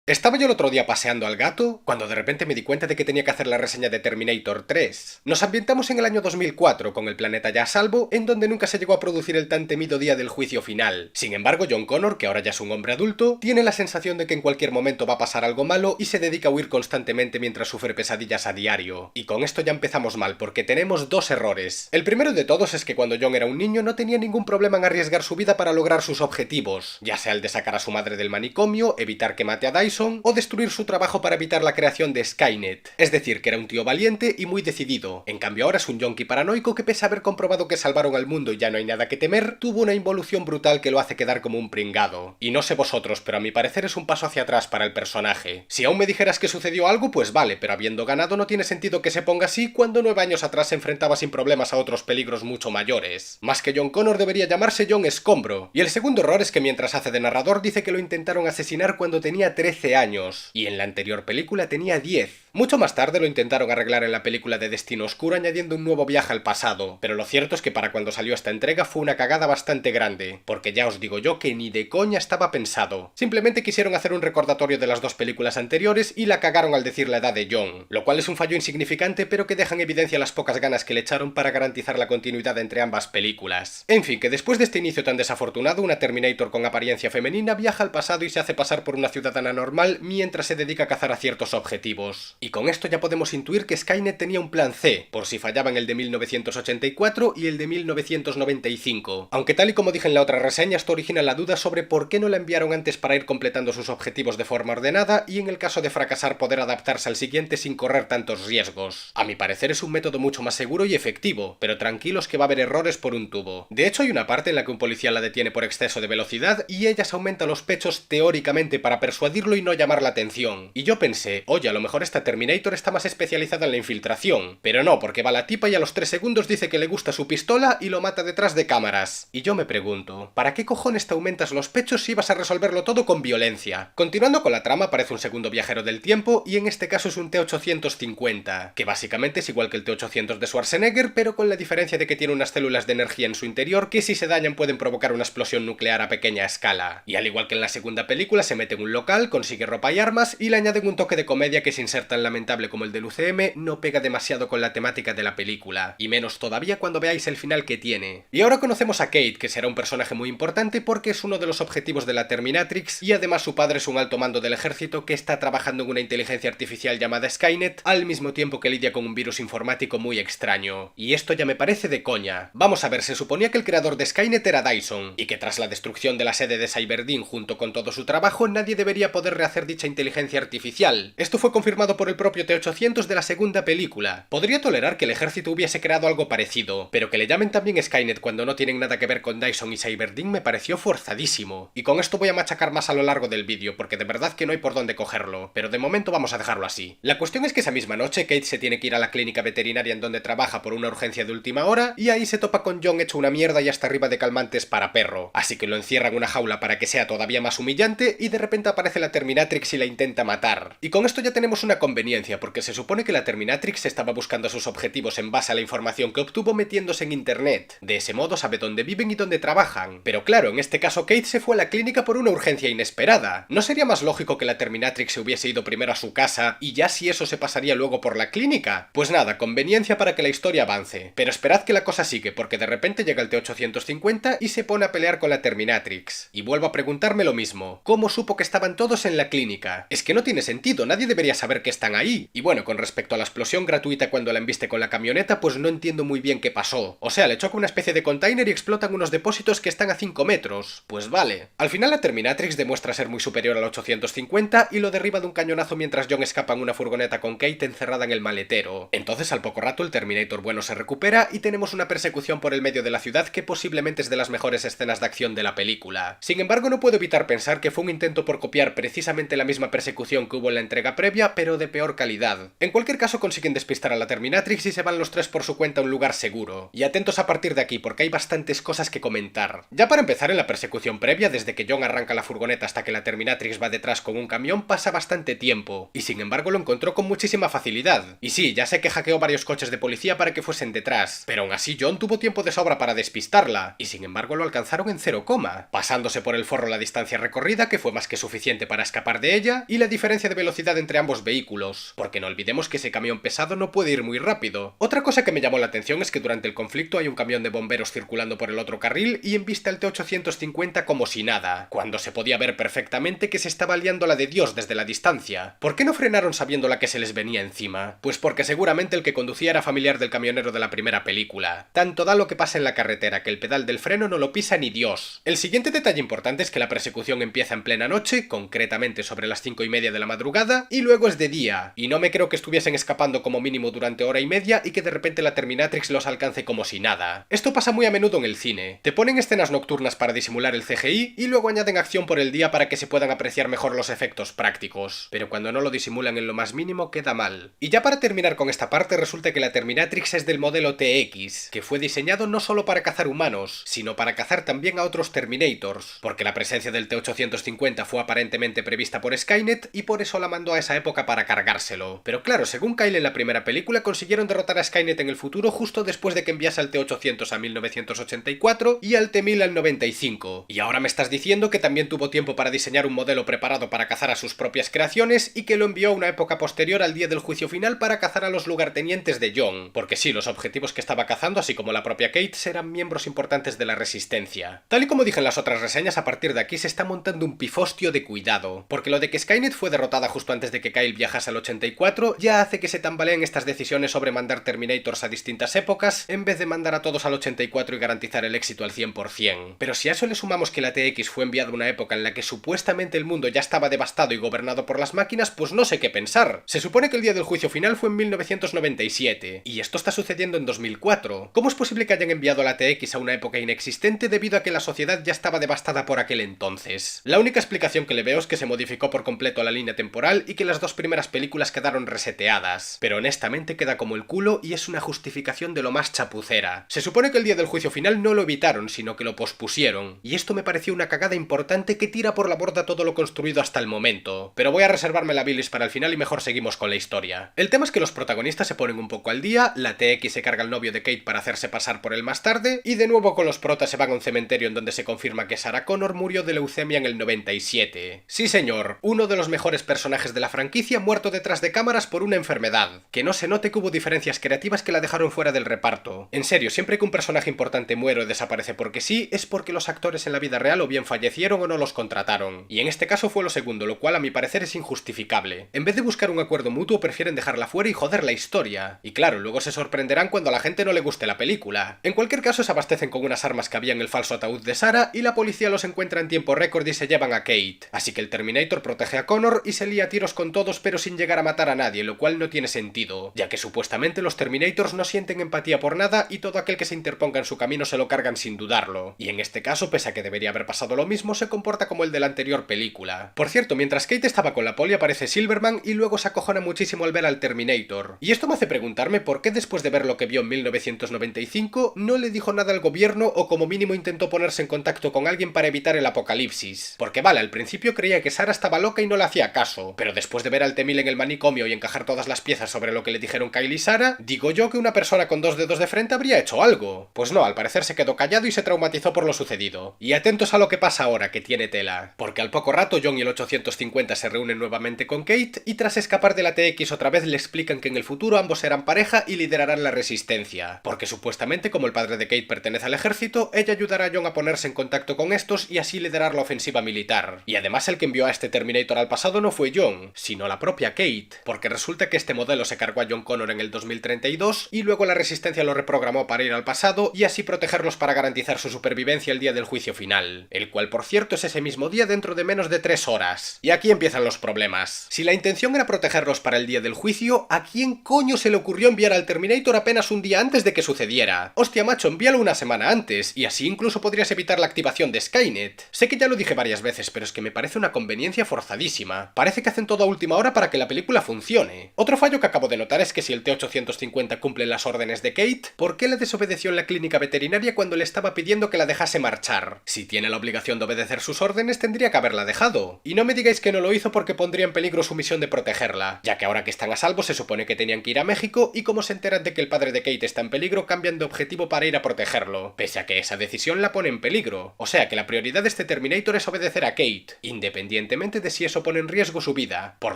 Estaba yo el otro día paseando al gato, cuando de repente me di cuenta de que tenía que hacer la reseña de Terminator 3. Nos ambientamos en el año 2004, con el planeta ya a salvo, en donde nunca se llegó a producir el tan temido día del juicio final. Sin embargo, John Connor, que ahora ya es un hombre adulto, tiene la sensación de que en cualquier momento va a pasar algo malo y se dedica a huir constantemente mientras sufre pesadillas a diario. Y con esto ya empezamos mal, porque tenemos dos errores. El primero de todos es que cuando John era un niño no tenía ningún problema en arriesgar su vida para lograr sus objetivos, ya sea el de sacar a su madre del manicomio, evitar que mate a Dyson, o destruir su trabajo para evitar la creación de Skynet. Es decir, que era un tío valiente y muy decidido. En cambio ahora es un yonki paranoico que, pese a haber comprobado que salvaron al mundo y ya no hay nada que temer, tuvo una involución brutal que lo hace quedar como un pringado. Y no sé vosotros, pero a mi parecer es un paso hacia atrás para el personaje. Si aún me dijeras que sucedió algo, pues vale, pero habiendo ganado no tiene sentido que se ponga así cuando 9 años atrás se enfrentaba sin problemas a otros peligros mucho mayores. Más que John Connor debería llamarse John Escombro. Y el segundo error es que mientras hace de narrador dice que lo intentaron asesinar cuando tenía 13 años. Y en la anterior película tenía 10. Mucho más tarde lo intentaron arreglar en la película de Destino Oscuro añadiendo un nuevo viaje al pasado, pero lo cierto es que para cuando salió esta entrega fue una cagada bastante grande, porque ya os digo yo que ni de coña estaba pensado. Simplemente quisieron hacer un recordatorio de las dos películas anteriores y la cagaron al decir la edad de John, lo cual es un fallo insignificante pero que deja en evidencia las pocas ganas que le echaron para garantizar la continuidad entre ambas películas. En fin, que después de este inicio tan desafortunado, una Terminator con apariencia femenina viaja al pasado y se hace pasar por una ciudadana normal mientras se dedica a cazar a ciertos objetivos. Y con esto ya podemos intuir que Skynet tenía un plan C, por si fallaban el de 1984 y el de 1995. Aunque tal y como dije en la otra reseña, esto origina la duda sobre por qué no la enviaron antes para ir completando sus objetivos de forma ordenada y en el caso de fracasar poder adaptarse al siguiente sin correr tantos riesgos. A mi parecer es un método mucho más seguro y efectivo, pero tranquilos que va a haber errores por un tubo. De hecho hay una parte en la que un policía la detiene por exceso de velocidad y ella se aumenta los pechos teóricamente para persuadirlo y no llamar la atención. Y yo pensé, oye, a lo mejor esta Terminator está más especializada en la infiltración, pero no, porque va la tipa y a los 3 segundos dice que le gusta su pistola y lo mata detrás de cámaras. Y yo me pregunto, ¿para qué cojones te aumentas los pechos si vas a resolverlo todo con violencia? Continuando con la trama, aparece un segundo viajero del tiempo y en este caso es un T-850, que básicamente es igual que el T-800 de Schwarzenegger, pero con la diferencia de que tiene unas células de energía en su interior que si se dañan pueden provocar una explosión nuclear a pequeña escala. Y al igual que en la segunda película, se mete en un local, consigue ropa y armas y le añaden un toque de comedia que, sin ser tan lamentable como el del UCM, no pega demasiado con la temática de la película, y menos todavía cuando veáis el final que tiene. Y ahora conocemos a Kate, que será un personaje muy importante porque es uno de los objetivos de la Terminatrix y además su padre es un alto mando del ejército que está trabajando en una inteligencia artificial llamada Skynet al mismo tiempo que lidia con un virus informático muy extraño. Y esto ya me parece de coña. Vamos a ver, se suponía que el creador de Skynet era Dyson, y que tras la destrucción de la sede de Cyberdyne junto con todo su trabajo nadie debería poder rehacer dicha inteligencia artificial. Esto fue confirmado por el propio T-800 de la segunda película. Podría tolerar que el ejército hubiese creado algo parecido, pero que le llamen también Skynet cuando no tienen nada que ver con Dyson y Cyberdyne me pareció forzadísimo. Y con esto voy a machacar más a lo largo del vídeo, porque de verdad que no hay por dónde cogerlo, pero de momento vamos a dejarlo así. La cuestión es que esa misma noche Kate se tiene que ir a la clínica veterinaria en donde trabaja por una urgencia de última hora, y ahí se topa con John hecho una mierda y hasta arriba de calmantes para perro. Así que lo encierra en una jaula para que sea todavía más humillante, y de repente aparece la Terminatrix y la intenta matar. Y con esto ya tenemos una conveniencia, porque se supone que la Terminatrix estaba buscando sus objetivos en base a la información que obtuvo metiéndose en internet. De ese modo sabe dónde viven y dónde trabajan. Pero claro, en este caso Kate se fue a la clínica por una urgencia inesperada. ¿No sería más lógico que la Terminatrix se hubiese ido primero a su casa y ya si eso se pasaría luego por la clínica? Pues nada, conveniencia para que la historia avance. Pero esperad que la cosa sigue, porque de repente llega el T-850 y se pone a pelear con la Terminatrix. Y vuelvo a preguntarme lo mismo. ¿Cómo supo que estaban todos en la clínica? Es que no tiene sentido, nadie debería saber que están ahí. Y bueno, con respecto a la explosión gratuita cuando la embiste con la camioneta, pues no entiendo muy bien qué pasó. O sea, le choca una especie de container y explotan unos depósitos que están a 5 metros. Pues vale. Al final la Terminatrix demuestra ser muy superior al 850 y lo derriba de un cañonazo mientras John escapa en una furgoneta con Kate encerrada en el maletero. Entonces al poco rato el Terminator bueno se recupera y tenemos una persecución por el medio de la ciudad que posiblemente es de las mejores escenas de acción de la película. Sin embargo, no puedo evitar pensar que fue un intento por copiar precisamente la misma persecución que hubo en la entrega previa, pero de peor calidad. En cualquier caso consiguen despistar a la Terminatrix y se van los tres por su cuenta a un lugar seguro. Y atentos a partir de aquí porque hay bastantes cosas que comentar. Ya para empezar, en la persecución previa, desde que John arranca la furgoneta hasta que la Terminatrix va detrás con un camión, pasa bastante tiempo. Y sin embargo lo encontró con muchísima facilidad. Y sí, ya sé que hackeó varios coches de policía para que fuesen detrás, pero aún así John tuvo tiempo de sobra para despistarla. Y sin embargo lo alcanzaron en 0, pasándose por el forro la distancia recorrida, que fue más que suficiente para escapar de ella y la diferencia de velocidad entre ambos vehículos, porque no olvidemos que ese camión pesado no puede ir muy rápido. Otra cosa que me llamó la atención es que durante el conflicto hay un camión de bomberos circulando por el otro carril y embiste al T-850 como si nada, cuando se podía ver perfectamente que se estaba liando la de Dios desde la distancia. ¿Por qué no frenaron sabiendo la que se les venía encima? Pues porque seguramente el que conducía era familiar del camionero de la primera película. Tanto da lo que pasa en la carretera que el pedal del freno no lo pisa ni Dios. El siguiente detalle importante es que la persecución empieza en plena noche, concretamente sobre las 5:30 de la madrugada, y luego es de día, y no me creo que estuviesen escapando como mínimo durante hora y media y que de repente la Terminatrix los alcance como si nada. Esto pasa muy a menudo en el cine. Te ponen escenas nocturnas para disimular el CGI y luego añaden acción por el día para que se puedan apreciar mejor los efectos prácticos, pero cuando no lo disimulan en lo más mínimo queda mal. Y ya para terminar con esta parte, resulta que la Terminatrix es del modelo TX, que fue diseñado no solo para cazar humanos, sino para cazar también a otros Terminators, porque la presencia del T-850 fue aparentemente prevista por Skynet y por eso la mandó a esa época para cargárselo. Pero claro, según Kyle en la primera película, consiguieron derrotar a Skynet en el futuro justo después de que enviase al T-800 a 1984 y al T-1000 al 95. Y ahora me estás diciendo que también tuvo tiempo para diseñar un modelo preparado para cazar a sus propias creaciones y que lo envió a una época posterior al día del juicio final para cazar a los lugartenientes de John, porque sí, los objetivos que estaba cazando, así como la propia Kate, eran miembros importantes de la Resistencia. Tal y como dije en las otras reseñas, a partir de aquí se está montando un pifostio de cuidado, porque lo de que Skynet fue derrotada justo antes de que Kyle viajase al 84 ya hace que se tambaleen estas decisiones sobre mandar Terminators a distintas épocas en vez de mandar a todos al 84 y garantizar el éxito al 100%. Pero si a eso le sumamos que la TX fue enviada a una época en la que supuestamente el mundo ya estaba devastado y gobernado por las máquinas, pues no sé qué pensar. Se supone que el día del juicio final fue en 1997, y esto está sucediendo en 2004. ¿Cómo es posible que hayan enviado a la TX a una época inexistente debido a que la sociedad ya estaba devastada por aquel entonces? La única explicación que le veo es que se modificó por completo la línea temporal y que las dos primeras películas quedaron reseteadas, pero honestamente queda como el culo y es una justificación de lo más chapucera. Se supone que el día del juicio final no lo evitaron, sino que lo pospusieron, y esto me pareció una cagada importante que tira por la borda todo lo construido hasta el momento, pero voy a reservarme la bilis para el final y mejor seguimos con la historia. El tema es que los protagonistas se ponen un poco al día, la TX se carga al novio de Kate para hacerse pasar por él más tarde, y de nuevo con los protas se van a un cementerio en donde se confirma que Sarah Connor murió de leucemia en el 97. Sí señor, uno de los mejores personajes de la franquicia muerto detrás de cámaras por una enfermedad. Que no se note que hubo diferencias creativas que la dejaron fuera del reparto. En serio, siempre que un personaje importante muere o desaparece porque sí, es porque los actores en la vida real o bien fallecieron o no los contrataron. Y en este caso fue lo segundo, lo cual a mi parecer es injustificable. En vez de buscar un acuerdo mutuo, prefieren dejarla fuera y joder la historia. Y claro, luego se sorprenderán cuando a la gente no le guste la película. En cualquier caso, se abastecen con unas armas que había en el falso ataúd de Sarah y la policía los encuentra en tiempo récord y se llevan a Kate. Así que el Terminator protege a Connor y se lía a tiros con todos pero sin llegar a matar a nadie, lo cual no tiene sentido, ya que supuestamente los Terminators no sienten empatía por nada y todo aquel que se interponga en su camino se lo cargan sin dudarlo. Y en este caso, pese a que debería haber pasado lo mismo, se comporta como el de la anterior película. Por cierto, mientras Kate estaba con la poli aparece Silverman y luego se acojona muchísimo al ver al Terminator. Y esto me hace preguntarme por qué después de ver lo que vio en 1995 no le dijo nada al gobierno o como mínimo intentó ponerse en contacto con alguien para evitar el apocalipsis. Porque vale, al principio creía que Sarah estaba loca y no le hacía caso, pero después de ver al T-1000 en el manicomio y encajar todas las piezas sobre lo que le dijeron Kyle y Sarah, digo yo que una persona con dos dedos de frente habría hecho algo. Pues no, al parecer se quedó callado y se traumatizó por lo sucedido. Y atentos a lo que pasa ahora, que tiene tela. Porque al poco rato John y el 850 se reúnen nuevamente con Kate y tras escapar de la TX otra vez le explican que en el futuro ambos serán pareja y liderarán la resistencia. Porque supuestamente como el padre de Kate pertenece al ejército, ella ayudará a John a ponerse en contacto con estos y así liderar la ofensiva militar. Y además el que envió a este Terminator al pasado no fue John, sino la propia Kate, porque resulta que este modelo se cargó a John Connor en el 2032 y luego la resistencia lo reprogramó para ir al pasado y así protegerlos para garantizar su supervivencia el día del juicio final, el cual por cierto es ese mismo día dentro de menos de 3 horas. Y aquí empiezan los problemas. Si la intención era protegerlos para el día del juicio, ¿a quién coño se le ocurrió enviar al Terminator apenas un día antes de que sucediera? Hostia macho, envíalo una semana antes, y así incluso podrías evitar la activación de Skynet. Sé que ya lo dije varias veces, pero es que me parece una conveniencia forzadísima. Parece que hacen todo a última hora para que la película funcione. Otro fallo que acabo de notar es que si el T-850 cumple las órdenes de Kate, ¿por qué le desobedeció en la clínica veterinaria cuando le estaba pidiendo que la dejase marchar? Si tiene la obligación de obedecer sus órdenes, tendría que haberla dejado. Y no me digáis que no lo hizo porque pondría en peligro su misión de protegerla, ya que ahora que están a salvo se supone que tenían que ir a México y como se enteran de que el padre de Kate está en peligro, cambian de objetivo para ir a protegerlo, pese a que esa decisión la pone en peligro. O sea que la prioridad de este Terminator es obedecer a Kate, independientemente independientemente de si eso pone en riesgo su vida. Por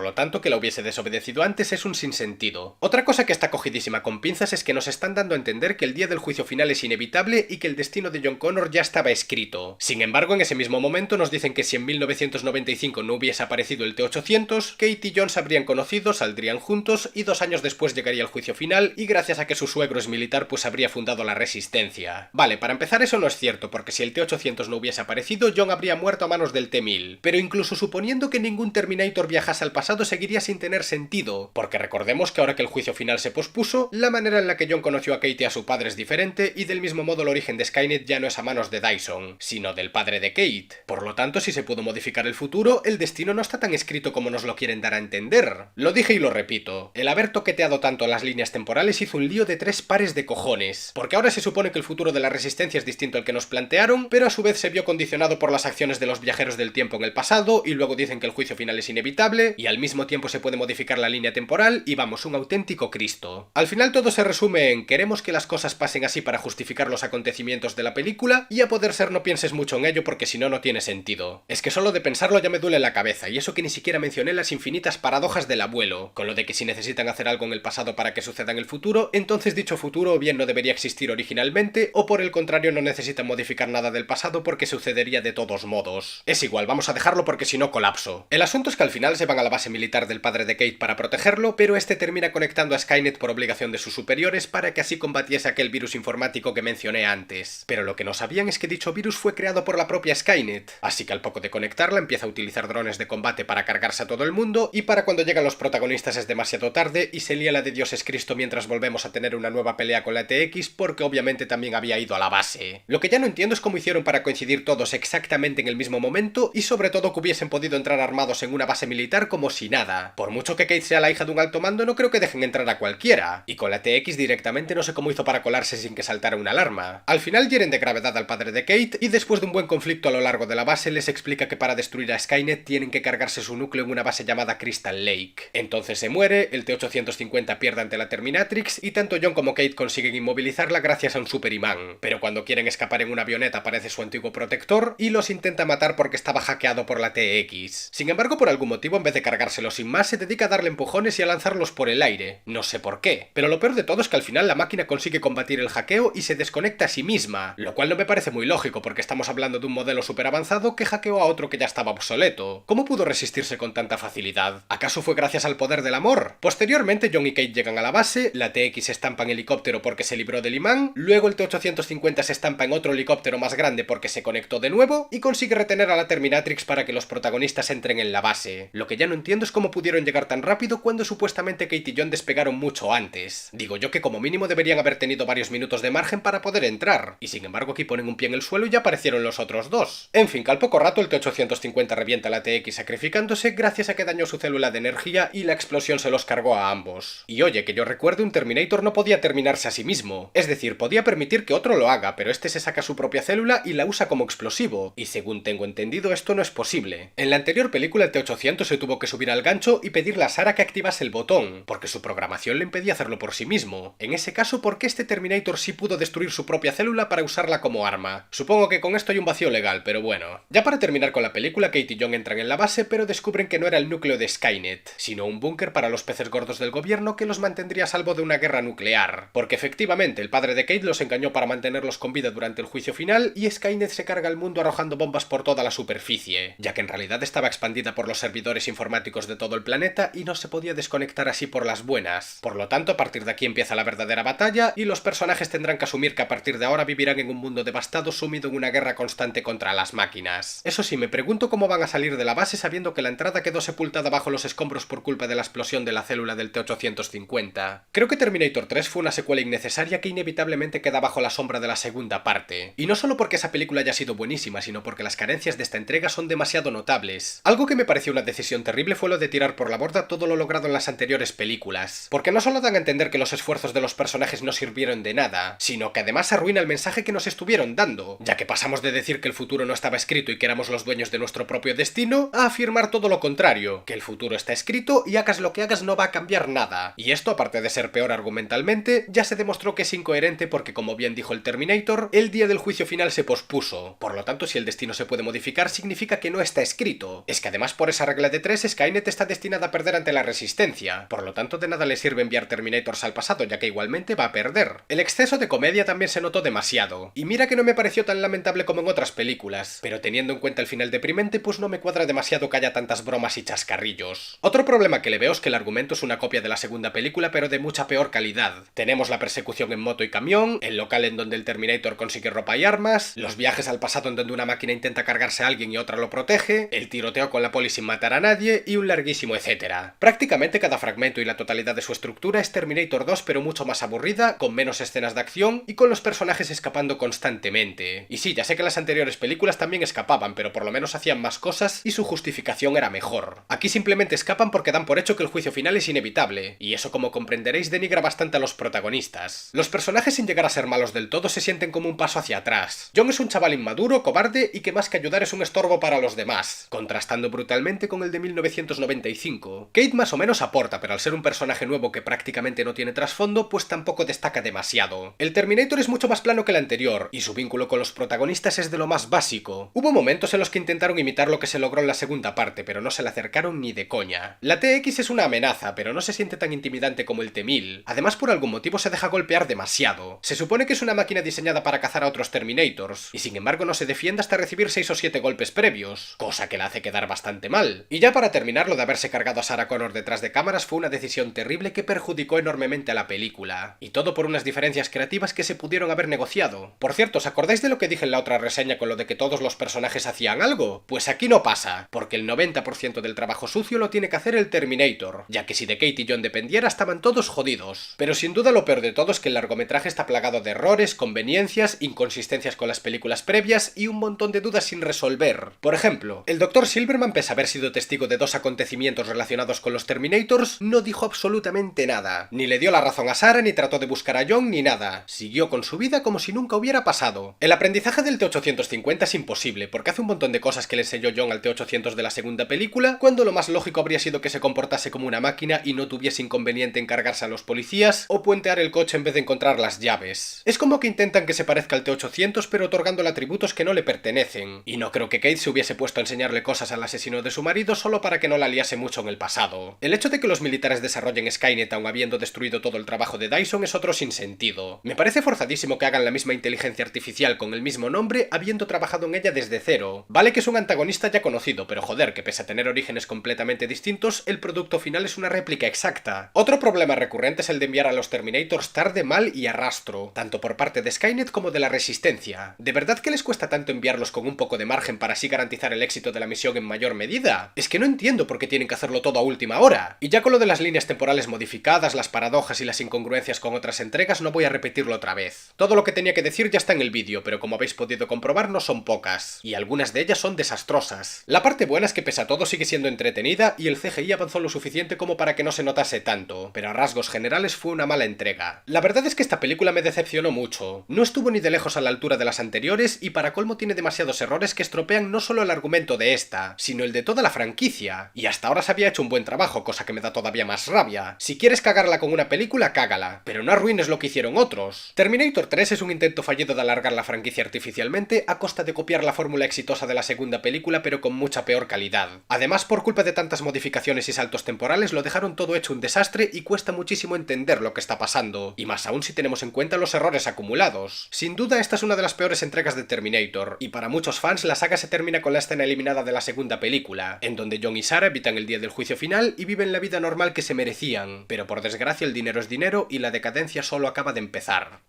lo tanto, que la hubiese desobedecido antes es un sinsentido. Otra cosa que está cogidísima con pinzas es que nos están dando a entender que el día del juicio final es inevitable y que el destino de John Connor ya estaba escrito. Sin embargo, en ese mismo momento nos dicen que si en 1995 no hubiese aparecido el T-800, Kate y John se habrían conocido, saldrían juntos y 2 años después llegaría el juicio final y gracias a que su suegro es militar pues habría fundado la Resistencia. Vale, para empezar eso no es cierto, porque si el T-800 no hubiese aparecido, John habría muerto a manos del T-1000. Pero incluso suponiendo que ningún Terminator viajase al pasado seguiría sin tener sentido, porque recordemos que ahora que el juicio final se pospuso, la manera en la que John conoció a Kate y a su padre es diferente y del mismo modo el origen de Skynet ya no es a manos de Dyson, sino del padre de Kate. Por lo tanto, si se pudo modificar el futuro, el destino no está tan escrito como nos lo quieren dar a entender. Lo dije y lo repito, el haber toqueteado tanto las líneas temporales hizo un lío de 3 pares de cojones, porque ahora se supone que el futuro de la Resistencia es distinto al que nos plantearon, pero a su vez se vio condicionado por las acciones de los viajeros del tiempo en el pasado, y luego dicen que el juicio final es inevitable, y al mismo tiempo se puede modificar la línea temporal, y vamos, un auténtico Cristo. Al final todo se resume en queremos que las cosas pasen así para justificar los acontecimientos de la película, y a poder ser no pienses mucho en ello porque si no, no tiene sentido. Es que solo de pensarlo ya me duele la cabeza, y eso que ni siquiera mencioné las infinitas paradojas del abuelo, con lo de que si necesitan hacer algo en el pasado para que suceda en el futuro, entonces dicho futuro o bien no debería existir originalmente, o por el contrario no necesitan modificar nada del pasado porque sucedería de todos modos. Es igual, vamos a dejarlo porque si no colapso. El asunto es que al final se van a la base militar del padre de Kate para protegerlo, pero este termina conectando a Skynet por obligación de sus superiores para que así combatiese aquel virus informático que mencioné antes. Pero lo que no sabían es que dicho virus fue creado por la propia Skynet, así que al poco de conectarla empieza a utilizar drones de combate para cargarse a todo el mundo, y para cuando llegan los protagonistas es demasiado tarde y se lía la de Dios es Cristo mientras volvemos a tener una nueva pelea con la TX porque obviamente también había ido a la base. Lo que ya no entiendo es cómo hicieron para coincidir todos exactamente en el mismo momento y sobre todo que hubiesen podido entrar armados en una base militar como si nada. Por mucho que Kate sea la hija de un alto mando no creo que dejen entrar a cualquiera, y con la TX directamente no sé cómo hizo para colarse sin que saltara una alarma. Al final hieren de gravedad al padre de Kate y después de un buen conflicto a lo largo de la base les explica que para destruir a Skynet tienen que cargarse su núcleo en una base llamada Crystal Lake. Entonces se muere, el T-850 pierde ante la Terminatrix y tanto John como Kate consiguen inmovilizarla gracias a un superimán. Pero cuando quieren escapar en una avioneta aparece su antiguo protector y los intenta matar porque estaba hackeado por la TX. Sin embargo, por algún motivo en vez de cargárselo sin más se dedica a darle empujones y a lanzarlos por el aire. No sé por qué. Pero lo peor de todo es que al final la máquina consigue combatir el hackeo y se desconecta a sí misma, lo cual no me parece muy lógico porque estamos hablando de un modelo súper avanzado que hackeó a otro que ya estaba obsoleto. ¿Cómo pudo resistirse con tanta facilidad? ¿Acaso fue gracias al poder del amor? Posteriormente John y Kate llegan a la base, la TX se estampa en helicóptero porque se libró del imán, luego el T-850 se estampa en otro helicóptero más grande porque se conectó de nuevo y consigue retener a la Terminatrix para que los protagonistas entren en la base. Lo que ya no entiendo es cómo pudieron llegar tan rápido cuando supuestamente Kate y John despegaron mucho antes. Digo yo que como mínimo deberían haber tenido varios minutos de margen para poder entrar, y sin embargo aquí ponen un pie en el suelo y ya aparecieron los otros dos. En fin, que al poco rato el T-850 revienta la TX sacrificándose gracias a que dañó su célula de energía y la explosión se los cargó a ambos. Y oye, que yo recuerde un Terminator no podía terminarse a sí mismo, es decir, podía permitir que otro lo haga, pero este se saca su propia célula y la usa como explosivo, y según tengo entendido esto no es posible. En la anterior película el T-800 se tuvo que subir al gancho y pedirle a Sarah que activase el botón, porque su programación le impedía hacerlo por sí mismo. En ese caso, ¿por qué este Terminator sí pudo destruir su propia célula para usarla como arma? Supongo que con esto hay un vacío legal, pero bueno. Ya para terminar con la película, Kate y John entran en la base, pero descubren que no era el núcleo de Skynet, sino un búnker para los peces gordos del gobierno que los mantendría a salvo de una guerra nuclear. Porque efectivamente, el padre de Kate los engañó para mantenerlos con vida durante el juicio final y Skynet se carga el mundo arrojando bombas por toda la superficie, ya que en realidad estaba expandida por los servidores informáticos de todo el planeta y no se podía desconectar así por las buenas. Por lo tanto, a partir de aquí empieza la verdadera batalla y los personajes tendrán que asumir que a partir de ahora vivirán en un mundo devastado sumido en una guerra constante contra las máquinas. Eso sí, me pregunto cómo van a salir de la base sabiendo que la entrada quedó sepultada bajo los escombros por culpa de la explosión de la célula del T-850. Creo que Terminator 3 fue una secuela innecesaria que inevitablemente queda bajo la sombra de la segunda parte. Y no solo porque esa película haya sido buenísima, sino porque las carencias de esta entrega son demasiado notables. Algo que me pareció una decisión terrible fue lo de tirar por la borda todo lo logrado en las anteriores películas. Porque no solo dan a entender que los esfuerzos de los personajes no sirvieron de nada, sino que además arruina el mensaje que nos estuvieron dando, ya que pasamos de decir que el futuro no estaba escrito y que éramos los dueños de nuestro propio destino, a afirmar todo lo contrario, que el futuro está escrito y hagas lo que hagas no va a cambiar nada. Y esto, aparte de ser peor argumentalmente, ya se demostró que es incoherente porque, como bien dijo el Terminator, el día del juicio final se pospuso. Por lo tanto, si el destino se puede modificar, significa que no está escrito. escrito. Es que además por esa regla de 3, Skynet está destinada a perder ante la Resistencia, por lo tanto de nada le sirve enviar Terminators al pasado, ya que igualmente va a perder. El exceso de comedia también se notó demasiado, y mira que no me pareció tan lamentable como en otras películas, pero teniendo en cuenta el final deprimente, pues no me cuadra demasiado que haya tantas bromas y chascarrillos. Otro problema que le veo es que el argumento es una copia de la segunda película, pero de mucha peor calidad. Tenemos la persecución en moto y camión, el local en donde el Terminator consigue ropa y armas, los viajes al pasado en donde una máquina intenta cargarse a alguien y otra lo protege, el tiroteo con la poli sin matar a nadie y un larguísimo etcétera. Prácticamente cada fragmento y la totalidad de su estructura es Terminator 2 pero mucho más aburrida, con menos escenas de acción y con los personajes escapando constantemente. Y sí, ya sé que las anteriores películas también escapaban, pero por lo menos hacían más cosas y su justificación era mejor. Aquí simplemente escapan porque dan por hecho que el juicio final es inevitable, y eso, como comprenderéis, denigra bastante a los protagonistas. Los personajes, sin llegar a ser malos del todo, se sienten como un paso hacia atrás. John es un chaval inmaduro, cobarde y que más que ayudar es un estorbo para los demás, contrastando brutalmente con el de 1995. Kate más o menos aporta, pero al ser un personaje nuevo que prácticamente no tiene trasfondo, pues tampoco destaca demasiado. El Terminator es mucho más plano que el anterior, y su vínculo con los protagonistas es de lo más básico. Hubo momentos en los que intentaron imitar lo que se logró en la segunda parte, pero no se le acercaron ni de coña. La TX es una amenaza, pero no se siente tan intimidante como el T-1000. Además, por algún motivo se deja golpear demasiado. Se supone que es una máquina diseñada para cazar a otros Terminators, y sin embargo no se defiende hasta recibir 6 o 7 golpes previos, cosa que la hace quedar bastante mal. Y ya para terminar, lo de haberse cargado a Sarah Connor detrás de cámaras fue una decisión terrible que perjudicó enormemente a la película. Y todo por unas diferencias creativas que se pudieron haber negociado. Por cierto, ¿os acordáis de lo que dije en la otra reseña con lo de que todos los personajes hacían algo? Pues aquí no pasa, porque el 90% del trabajo sucio lo tiene que hacer el Terminator, ya que si de Kate y John dependiera estaban todos jodidos. Pero sin duda lo peor de todo es que el largometraje está plagado de errores, conveniencias, inconsistencias con las películas previas y un montón de dudas sin resolver. Por ejemplo, el Dr. Silverman, pese a haber sido testigo de 2 acontecimientos relacionados con los Terminators, no dijo absolutamente nada. Ni le dio la razón a Sarah, ni trató de buscar a John, ni nada. Siguió con su vida como si nunca hubiera pasado. El aprendizaje del T-850 es imposible, porque hace un montón de cosas que le enseñó John al T-800 de la segunda película, cuando lo más lógico habría sido que se comportase como una máquina y no tuviese inconveniente en cargarse a los policías o puentear el coche en vez de encontrar las llaves. Es como que intentan que se parezca al T-800 pero otorgándole atributos que no le pertenecen. Y no creo que Kate se hubiese puesto a enseñarle cosas al asesino de su marido solo para que no la liase mucho en el pasado. El hecho de que los militares desarrollen Skynet aun habiendo destruido todo el trabajo de Dyson es otro sinsentido. Me parece forzadísimo que hagan la misma inteligencia artificial con el mismo nombre habiendo trabajado en ella desde cero. Vale que es un antagonista ya conocido, pero joder, que pese a tener orígenes completamente distintos, el producto final es una réplica exacta. Otro problema recurrente es el de enviar a los Terminators tarde, mal y a rastro, tanto por parte de Skynet como de la Resistencia. ¿De verdad que les cuesta tanto enviarlos con un poco de margen para así garantizar el éxito de la misión en mayor medida? Es que no entiendo por qué tienen que hacerlo todo a última hora. Y ya con lo de las líneas temporales modificadas, las paradojas y las incongruencias con otras entregas no voy a repetirlo otra vez. Todo lo que tenía que decir ya está en el vídeo, pero como habéis podido comprobar no son pocas, y algunas de ellas son desastrosas. La parte buena es que pese a todo sigue siendo entretenida y el CGI avanzó lo suficiente como para que no se notase tanto, pero a rasgos generales fue una mala entrega. La verdad es que esta película me decepcionó mucho. No estuvo ni de lejos a la altura de las anteriores y para colmo tiene demasiados errores que estropean no solo el argumento de esta, sino el de toda la franquicia. Y hasta ahora se había hecho un buen trabajo, cosa que me da todavía más rabia. Si quieres cagarla con una película, cágala, pero no arruines lo que hicieron otros. Terminator 3 es un intento fallido de alargar la franquicia artificialmente a costa de copiar la fórmula exitosa de la segunda película pero con mucha peor calidad. Además, por culpa de tantas modificaciones y saltos temporales lo dejaron todo hecho un desastre y cuesta muchísimo entender lo que está pasando, y más aún si tenemos en cuenta los errores acumulados. Sin duda esta es una de las peores entregas de Terminator, y para muchos fans la saga se termina con la escena eliminada de la segunda película, en donde John y Sarah evitan el día del juicio final y viven la vida normal que se merecían, pero por desgracia el dinero es dinero y la decadencia solo acaba de empezar.